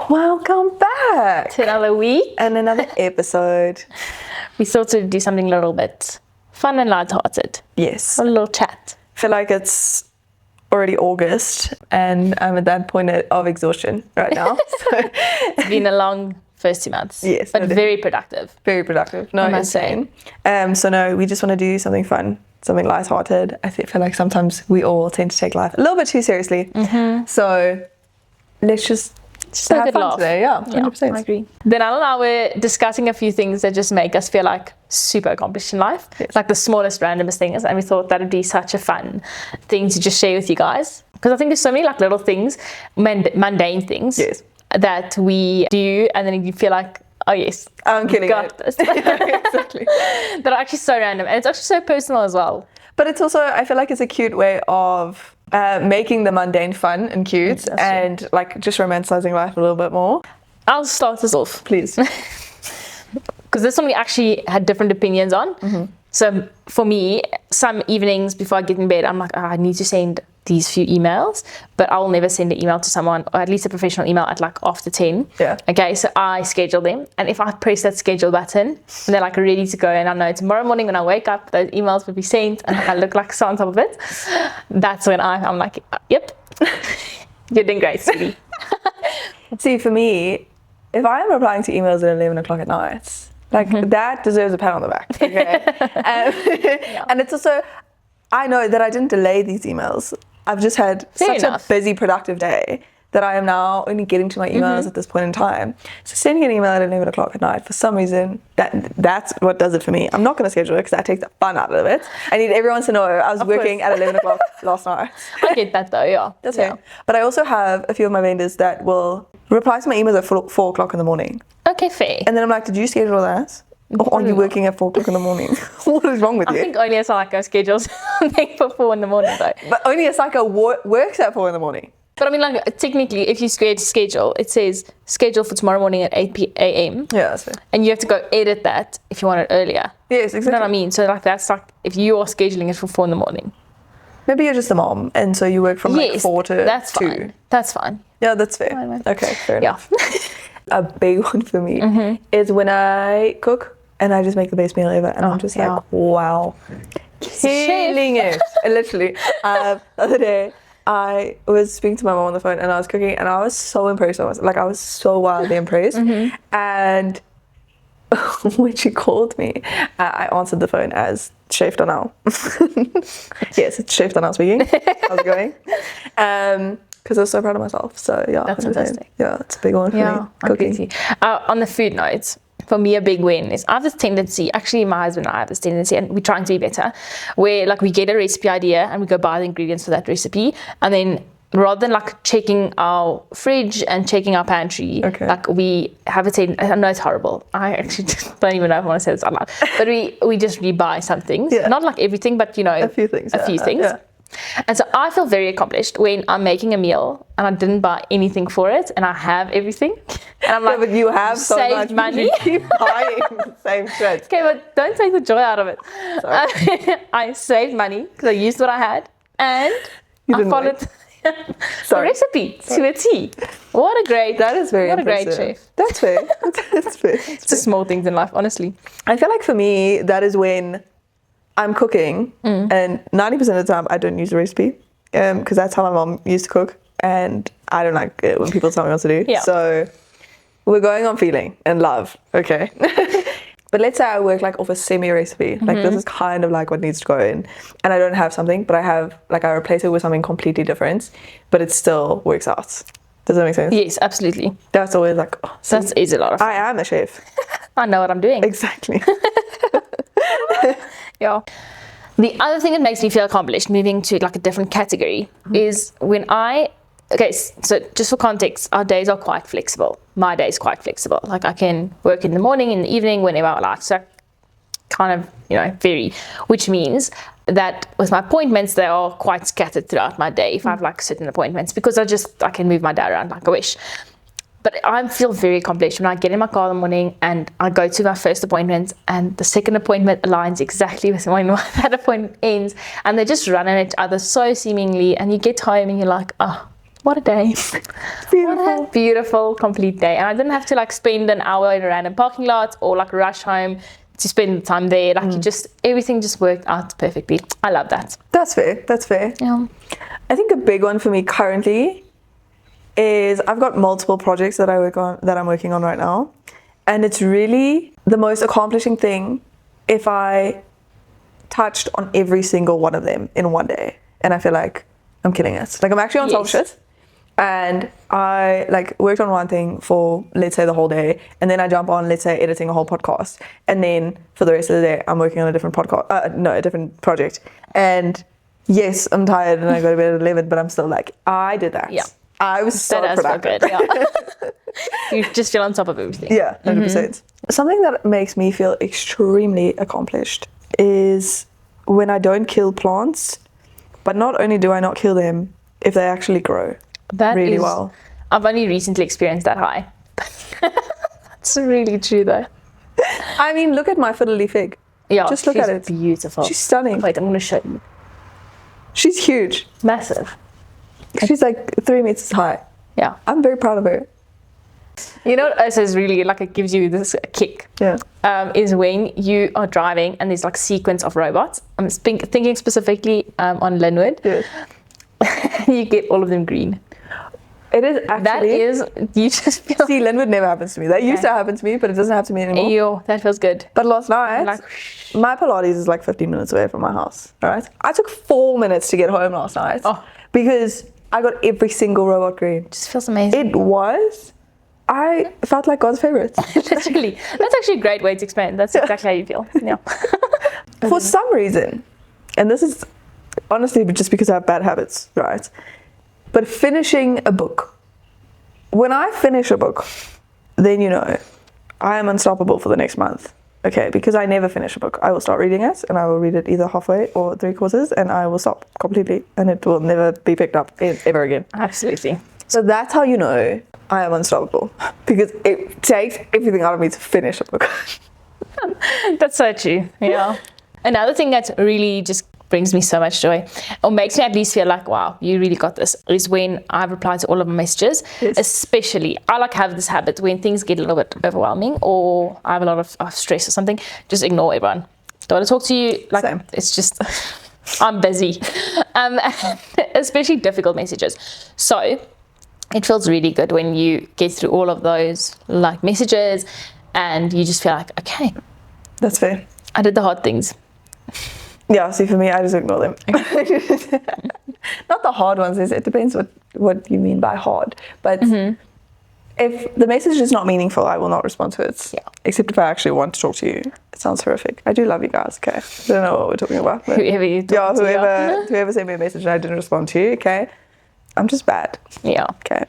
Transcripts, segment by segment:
Welcome back To another week. and another episode. We thought to do something a little bit fun and lighthearted. Yes. A little chat. I feel like it's already August and I'm at that point of exhaustion right now. So It's been a long first 2 months. Yes, But no, very productive. very productive. No, I must insane. So no, we just want to do something fun, something lighthearted. I feel like sometimes we all tend to take life a little bit too seriously. So let's just Just a have good fun laugh. today. Yeah, 100%. I agree. Then Alan and I were discussing a few things that just make us feel like super accomplished in life. Yes. Like the smallest, randomest things. And we thought that would be such a fun thing to just share with you guys. Because I think there's so many like little things, mundane things Yes. that we do. And then you feel like, oh yes, I'm killing got it. this. Exactly. That are actually so random. And it's actually so personal as well. But it's also, I feel like it's a cute way of making the mundane fun and cute That's and like just romanticizing life a little bit more. I'll start this off. Please. Because this one we actually had different opinions on. So for me, some evenings before I get in bed, I'm like, I need to send these few emails, but I will never send an email to someone, or at least a professional email at like after 10. Yeah. Okay, so I schedule them. And if I press that schedule button, and they're like ready to go, and I know tomorrow morning when I wake up, those emails will be sent, and I look like so on top of it, that's when I'm like, yep, you're doing great, sweetie. See, for me, if I am replying to emails at 11 o'clock at night, like that deserves a pat on the back. Okay. And it's also, I know that I didn't delay these emails. I've just had Fair such enough. a busy, productive day that I am now only getting to my emails at this point in time. So sending an email at 11 o'clock at night, for some reason, that's what does it for me. I'm not going to schedule it because that takes the fun out of it. I need everyone to know I was working at 11 o'clock last night. I get that though, yeah. That's yeah. okay. But I also have a few of my vendors that will reply to my emails at 4 o'clock in the morning. Okay, fair. And then I'm like, did you schedule that? Or are you working at 4 o'clock in the morning? What is wrong with I you? think only a psycho schedules something for 4 in the morning though. But only a psycho works at 4 in the morning. But I mean, like, technically, if you schedule, it says schedule for tomorrow morning at 8 a.m. Yeah, that's fair. And you have to go edit that if you want it earlier. Yes, You know exactly. what I mean? So, like, that's like if you are scheduling it for 4 in the morning. Maybe you're just a mom, and so you work from like 4 to that's 2. fine. That's fine. Yeah, that's fair. Fine. Okay, fair enough. Yeah. A big one for me is when I cook and I just make the best meal ever, and I'm just yeah. like, wow, killing it. And literally, the other day, I was speaking to my mom on the phone and I was cooking and I was so impressed. I was so wildly impressed. And when she called me, I answered the phone as Chef Donal. Yes, it's Chef Donal speaking. How's it going? Because I was so proud of myself. So yeah, That's 100%. fantastic. Yeah, it's a big one for me. I agree with you. On the food notes, for me, a big win is I have this tendency, actually my husband and I have this tendency, and we're trying to be better, where like we get a recipe idea and we go buy the ingredients for that recipe, and then rather than like checking our fridge and checking our pantry, like we have a tendency, I know it's horrible, I actually don't even know if I want to say this out loud, but we just rebuy some things, not like everything, but you know, A few things. Yeah. And so I feel very accomplished when I'm making a meal and I didn't buy anything for it and I have everything. And I'm like, but you have so saved much money. You keep buying the same shit. Okay, but don't take the joy out of it. I saved money because I used what I had and I didn't followed the recipe to a T. What a great, That is very what impressive. a great chef. That's fair. That's fair. It's the small things in life, honestly. I feel like for me, that is when I'm cooking, and 90% of the time I don't use the recipe, because that's how my mom used to cook, and I don't like it when people tell me what to do. Yeah. So we're going on feeling and love, okay? But let's say I work like off a semi-recipe, like this is kind of like what needs to go in, and I don't have something, but I have, like I replace it with something completely different, but it still works out. Does that make sense? Yes, absolutely. That's always like, oh, see, That is a lot of fun. I am a chef. I know what I'm doing. Exactly. Yeah. The other thing that makes me feel accomplished, moving to like a different category, is when so just for context, our days are quite flexible. My day is quite flexible. Like I can work in the morning, in the evening, whenever I like. So kind of, vary, which means that with my appointments, they are quite scattered throughout my day if I have like certain appointments, because I can move my day around like I wish. But I feel very accomplished when I get in my car in the morning and I go to my first appointment and the second appointment aligns exactly with when that appointment ends, and they just run at each other so seemingly, and you get home and you're like, oh, What a day. Beautiful. What a beautiful, complete day. And I didn't have to like spend an hour in a random parking lot or like rush home to spend the time there. Like everything just worked out perfectly. I love that. That's fair. That's fair. Yeah. I think a big one for me currently is I've got multiple projects that I'm working on right now. And it's really the most accomplishing thing if I touched on every single one of them in one day. And I feel like I'm killing it. Like I'm actually on top of shit. And I like worked on one thing for, let's say, the whole day. And then I jump on, let's say, editing a whole podcast. And then for the rest of the day, I'm working on a different a different project. And yes, I'm tired and I go to bed at 11, but I'm still like, I did that. Yeah. I was so That does feel productive. good. Yeah. You just feel on top of everything. Yeah, 100%. Something that makes me feel extremely accomplished is when I don't kill plants, but not only do I not kill them, if they actually grow really well. I've only recently experienced that high. That's really true though. I mean, look at my fiddly fig. Yeah, Just look at it. Beautiful. She's stunning. Wait, I'm going to show you. She's huge. Massive. She's like 3 meters high. Yeah. I'm very proud of her. You know what also is really like it gives you this kick? Yeah. Is when you are driving and there's like sequence of robots. I'm thinking specifically on Linwood. Yeah. You get all of them green. It is actually. That is, you just feel. See, Linwood never happens to me. That used to happen to me, but it doesn't happen to me anymore. Ew, that feels good. But last night, Like, my Pilates is like 15 minutes away from my house. All right. I took 4 minutes to get home last night because I got every single robot green. just feels amazing. I felt like God's favorite. Literally. That's actually a great way to explain it. That's exactly how you feel. Yeah. For some reason, and this is honestly just because I have bad habits, right? But finishing a book. When I finish a book, then you know, I am unstoppable for the next month. Okay, because I never finish a book. I will start reading it and I will read it either halfway or 3/4 and I will stop completely and it will never be picked up ever again. Absolutely. So that's how you know I am unstoppable, because it takes everything out of me to finish a book. That's so true. Yeah. Another thing that really just brings me so much joy, or makes me at least feel like, wow, you really got this, is when I reply to all of my messages. Yes. Especially, I like have this habit when things get a little bit overwhelming or I have a lot of stress or something, just ignore everyone. Don't want to talk to you. Like, Same. it's just, I'm busy. Especially difficult messages. So it feels really good when you get through all of those like messages and you just feel like, okay, That's fair. I did the hard things. Yeah, see, for me, I just ignore them. Not the hard ones. It depends what you mean by hard. But if the message is not meaningful, I will not respond to it. Yeah. Except if I actually want to talk to you. It sounds horrific. I do love you guys, okay? I don't know what we're talking about. But Whoever you talk to, whoever sent me a message and I didn't respond to you, okay? I'm just bad. Yeah. Okay.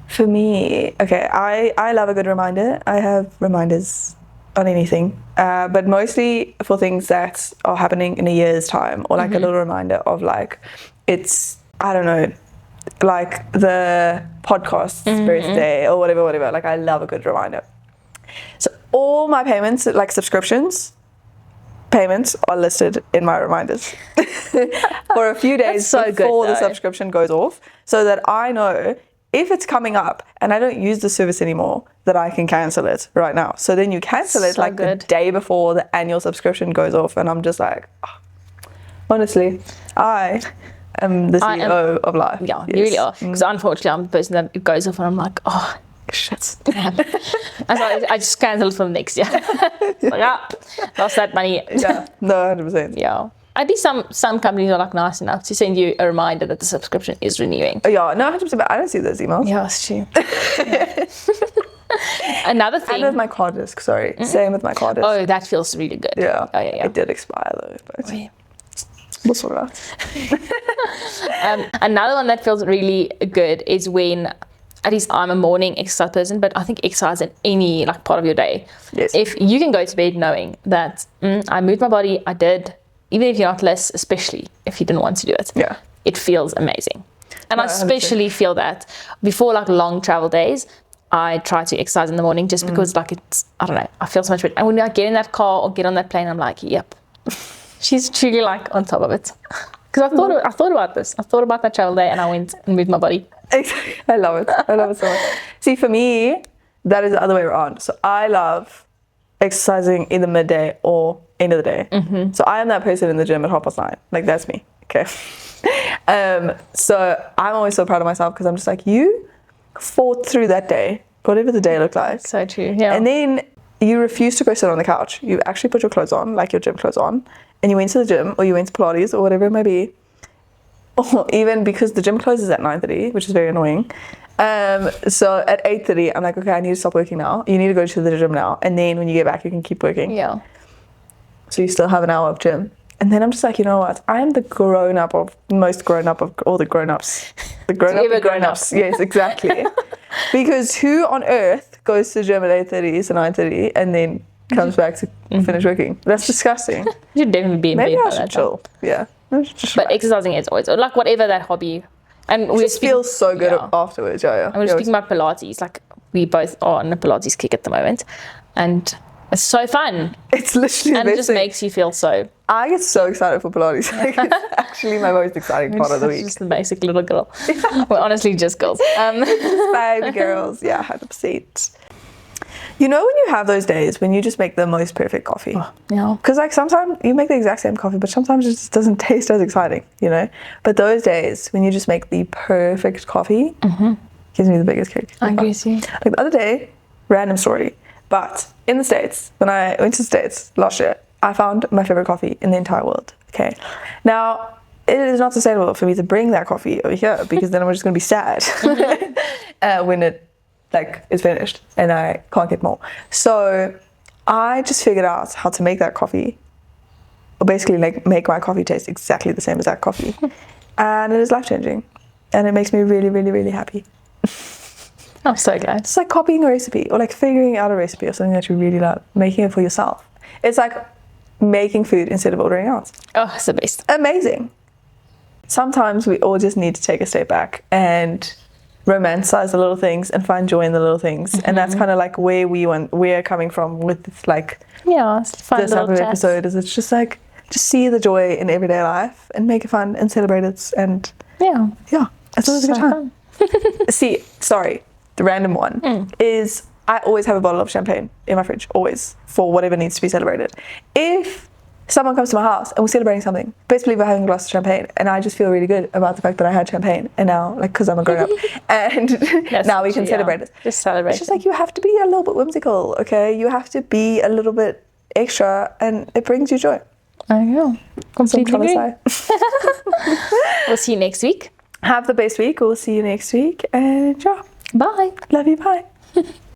For me, okay, I love a good reminder. I have reminders on anything, but mostly for things that are happening in a year's time, or like a little reminder of like, it's, I don't know, like the podcast's birthday or whatever. Like I love a good reminder. So all my payments, like payments are listed in my reminders for a few days before the subscription goes off, so that I know if it's coming up and I don't use the service anymore, that I can cancel it right now. So then you cancel it like the day before the annual subscription goes off, and I'm just like, oh, honestly, I am the CEO of life. Yeah, you really are. Because unfortunately, I'm the person that it goes off and I'm like, oh, shit. Damn. I just cancelled for the next year. Like, lost that money. Yeah, no, 100%. Yeah. At least some companies are like nice enough to send you a reminder that the subscription is renewing. Oh, yeah, no, 100%. But I don't see those emails. Yeah, it's true. Another thing. And with my card disc, sorry. Same with my card disc. Oh, that feels really good. Yeah. Oh, yeah. It did expire though. But Oh, yeah. we'll sort it out. Another one that feels really good is when, at least I'm a morning exercise person, but I think exercise in any like part of your day. Yes. If you can go to bed knowing that I moved my body, I did, even if you're not less, especially if you didn't want to do it. Yeah. It feels amazing. And No, I especially feel that before like long travel days, I try to exercise in the morning just because like it's, I don't know, I feel so much better. And when I get in that car or get on that plane, I'm like, yep, she's truly like on top of it. Because I thought about this. I thought about that travel day and I went and moved my body. Exactly. I love it. I love it so much. See, for me, that is the other way around. So I love exercising either midday or end of the day. So I am that person in the gym at 9:30. Like, that's me. Okay. So I'm always so proud of myself because I'm just like, you fought through that day, whatever the day looked like. So true. Yeah. And then you refuse to go sit on the couch. You actually put your clothes on, like your gym clothes on, and you went to the gym or you went to Pilates or whatever it may be. Or even because the gym closes at 9:30, which is very annoying. So at 8:30, I'm like, okay, I need to stop working now. You need to go to the gym now. And then when you get back, you can keep working. Yeah. So you still have an hour of gym. And then I'm just like, you know what? I am the most grown up of all the grown-ups. The grown-ups. Yes, exactly. Because who on earth goes to the gym at 8:30 to 9:30 and then comes back to finish working? That's disgusting. You should definitely be in Maybe bed I by should that chill. time. Yeah. But exercising is always, like, whatever that hobby. And it just feels so good yeah. afterwards. Yeah. And we're speaking about Pilates. Like, we both are on a Pilates kick at the moment. And it's so fun. It's literally and it just makes you feel so. I get so excited for Pilates. Like, it's actually my most exciting part of the week. Just the basic little girl. We're honestly just girls. Baby girls. Yeah, 100%. You know when you have those days when you just make the most perfect coffee? Yeah. Because like sometimes you make the exact same coffee, but sometimes it just doesn't taste as exciting, you know? But those days when you just make the perfect coffee, gives me the biggest kick. I agree with you. Like the other day, random story, but in the States, when I went to the States last year, I found my favorite coffee in the entire world. Okay. Now, it is not sustainable for me to bring that coffee over here because then I'm just going to be sad when it is finished and I can't get more. So I just figured out how to make that coffee, or basically like make my coffee taste exactly the same as that coffee. And it is life-changing. And it makes me really, really, really happy. I'm so glad. It's like copying a recipe or like figuring out a recipe or something that you really love, making it for yourself. It's like making food instead of ordering out. Oh, it's the best. Amazing. Sometimes we all just need to take a step back and romanticize the little things and find joy in the little things. And that's kind of like where we're coming from with this, like, yeah, it's fun this type of episode. Is it's just like, just see the joy in everyday life and make it fun and celebrate it. And yeah, it's always a good time. See, sorry, the random one is I always have a bottle of champagne in my fridge, always, for whatever needs to be celebrated. If someone comes to my house and we're celebrating something, basically we're having a glass of champagne, and I just feel really good about the fact that I had champagne, and now, like, because I'm a grown-up, and now we can celebrate it. Just celebrate. It's just like, you have to be a little bit whimsical, okay? You have to be a little bit extra, and it brings you joy. I know. Completely agree. We'll see you next week. Have the best week. We'll see you next week, and yeah. Bye. Love you. Bye.